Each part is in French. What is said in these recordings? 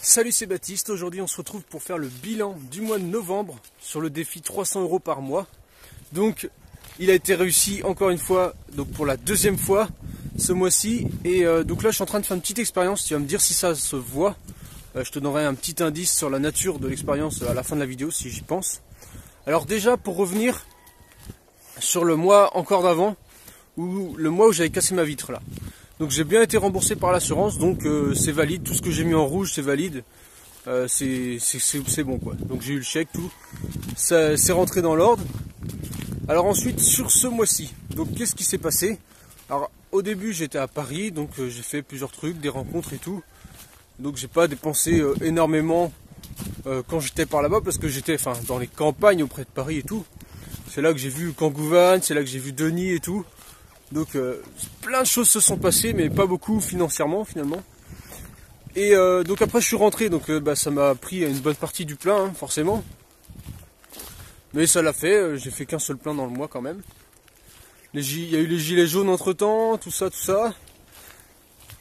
Salut, c'est Baptiste. Aujourd'hui on se retrouve pour faire le bilan du mois de novembre sur le défi 300 € par mois. Donc il a été réussi encore une fois, donc pour la deuxième fois ce mois-ci. Et donc là je suis en train de faire une petite expérience, tu vas me dire si ça se voit. Je te donnerai un petit indice sur la nature de l'expérience à la fin de la vidéo si j'y pense. Alors déjà pour revenir sur le mois encore d'avant, ou le mois où j'avais cassé ma vitre là. Donc j'ai bien été remboursé par l'assurance, donc c'est valide, tout ce que j'ai mis en rouge c'est valide, c'est bon quoi. Donc j'ai eu le chèque, tout, ça c'est rentré dans l'ordre. Alors ensuite sur ce mois-ci, donc qu'est-ce qui s'est passé? Alors au début j'étais à Paris, donc j'ai fait plusieurs trucs, des rencontres et tout. Donc j'ai pas dépensé énormément quand j'étais par là-bas, parce que j'étais dans les campagnes auprès de Paris et tout. C'est là que j'ai vu Kangouvan, c'est là que j'ai vu Denis et tout. Donc plein de choses se sont passées, mais pas beaucoup financièrement finalement. Et donc après je suis rentré, donc ça m'a pris une bonne partie du plein, hein, forcément. Mais ça l'a fait, j'ai fait qu'un seul plein dans le mois quand même. Il y a eu les gilets jaunes entre temps, tout ça.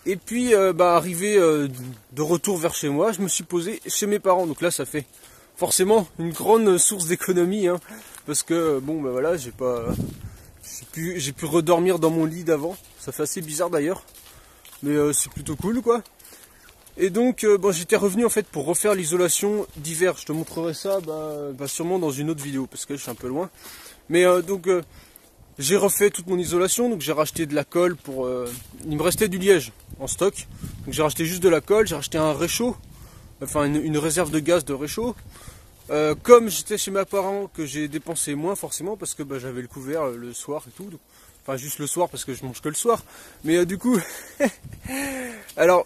Et puis arrivé de retour vers chez moi, je me suis posé chez mes parents. Donc là ça fait forcément une grande source d'économie, hein, parce que voilà, j'ai pu redormir dans mon lit d'avant. Ça fait assez bizarre d'ailleurs, mais c'est plutôt cool quoi. Et donc j'étais revenu en fait pour refaire l'isolation d'hiver. Je te montrerai ça sûrement dans une autre vidéo parce que je suis un peu loin. Mais j'ai refait toute mon isolation, donc j'ai racheté de la colle pour... il me restait du liège en stock, donc j'ai racheté juste de la colle, j'ai racheté un réchaud, enfin une réserve de gaz de réchaud. Comme j'étais chez mes parents, que j'ai dépensé moins forcément parce que j'avais le couvert le soir et tout, donc, enfin juste le soir parce que je mange que le soir, mais du coup alors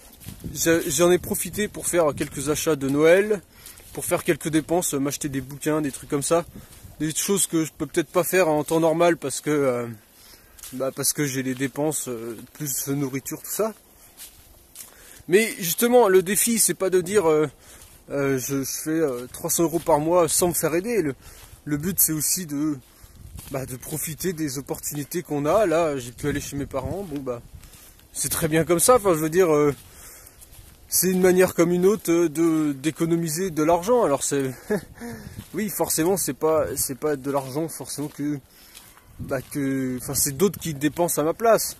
j'en ai profité pour faire quelques achats de Noël, pour faire quelques dépenses, m'acheter des bouquins, des trucs comme ça, des choses que je peux peut-être pas faire en temps normal parce que j'ai les dépenses plus nourriture, tout ça. Mais justement le défi c'est pas de dire je fais 300 € par mois sans me faire aider. Le but c'est aussi de profiter des opportunités qu'on a. Là j'ai pu aller chez mes parents, c'est très bien comme ça. Enfin je veux dire, c'est une manière comme une autre d'économiser de l'argent. Alors c'est oui forcément c'est pas de l'argent forcément que c'est d'autres qui dépensent à ma place.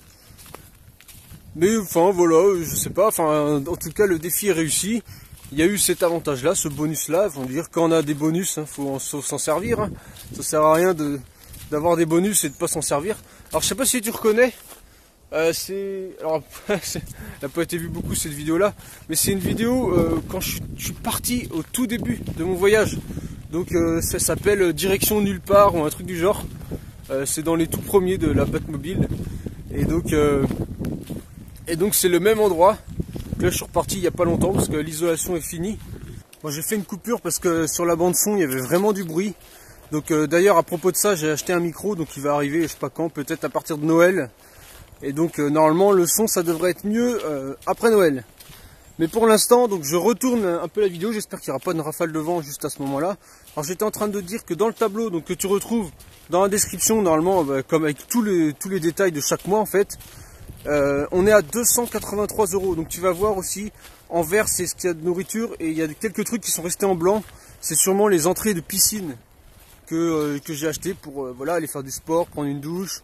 Mais voilà, je sais pas, en tout cas le défi est réussi. Il y a eu cet avantage là, ce bonus là. Faut dire quand on a des bonus, faut s'en servir, hein. Ça sert à rien d'avoir des bonus et de pas s'en servir. Alors je sais pas si tu reconnais, alors elle n'a pas été vue beaucoup cette vidéo là, mais c'est une vidéo quand je suis parti au tout début de mon voyage. Donc ça s'appelle Direction nulle part ou un truc du genre. C'est dans les tout premiers de la Batmobile. Et donc c'est le même endroit. Donc là je suis reparti il n'y a pas longtemps parce que l'isolation est finie. Bon, j'ai fait une coupure parce que sur la bande son il y avait vraiment du bruit. Donc d'ailleurs à propos de ça j'ai acheté un micro, donc il va arriver je sais pas quand, peut-être à partir de Noël. Et donc normalement le son ça devrait être mieux après Noël. Mais pour l'instant donc je retourne un peu la vidéo, j'espère qu'il n'y aura pas de rafale de vent juste à ce moment là. Alors j'étais en train de dire que dans le tableau donc, que tu retrouves dans la description normalement, comme avec tous les détails de chaque mois en fait, on est à 283 €. Donc tu vas voir aussi en vert c'est ce qu'il y a de nourriture, et il y a quelques trucs qui sont restés en blanc. C'est sûrement les entrées de piscine que j'ai acheté pour aller faire du sport, prendre une douche.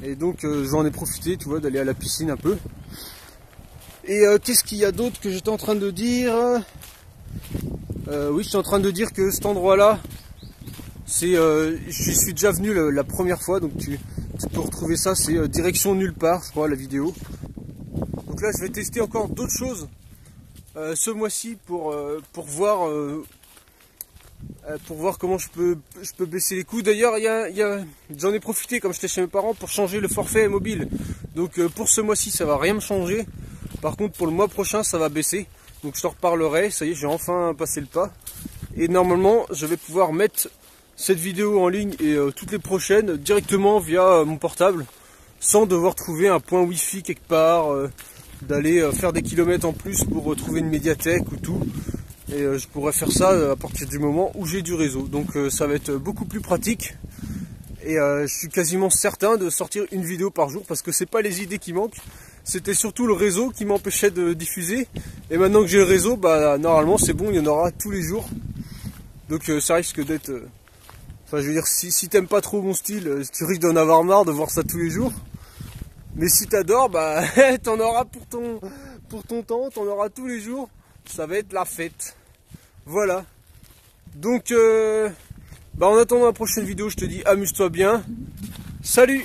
Et donc j'en ai profité, tu vois, d'aller à la piscine un peu. Et qu'est-ce qu'il y a d'autre que j'étais en train de dire? Oui, j'étais en train de dire que cet endroit là, j'y suis déjà venu la première fois, donc tu peux retrouver ça, c'est Direction nulle part, je crois, la vidéo. Donc là je vais tester encore d'autres choses ce mois-ci pour voir comment je peux baisser les coûts. D'ailleurs j'en ai profité comme j'étais chez mes parents pour changer le forfait mobile. Donc pour ce mois-ci ça va rien me changer. Par contre pour le mois prochain ça va baisser. Donc je t'en reparlerai, ça y est j'ai enfin passé le pas. Et normalement je vais pouvoir mettre cette vidéo en ligne et toutes les prochaines directement via mon portable, sans devoir trouver un point wifi quelque part, d'aller faire des kilomètres en plus pour trouver une médiathèque ou tout. Et je pourrais faire ça à partir du moment où j'ai du réseau. Donc ça va être beaucoup plus pratique. Et je suis quasiment certain de sortir une vidéo par jour parce que c'est pas les idées qui manquent. C'était surtout le réseau qui m'empêchait de diffuser. Et maintenant que j'ai le réseau, bah normalement c'est bon, il y en aura tous les jours. Donc ça risque d'être... Enfin je veux dire, si t'aimes pas trop mon style, tu risques d'en avoir marre de voir ça tous les jours. Mais si t'adores, bah t'en auras pour ton temps, t'en auras tous les jours. Ça va être la fête. Voilà. Donc, en attendant la prochaine vidéo, je te dis amuse-toi bien. Salut!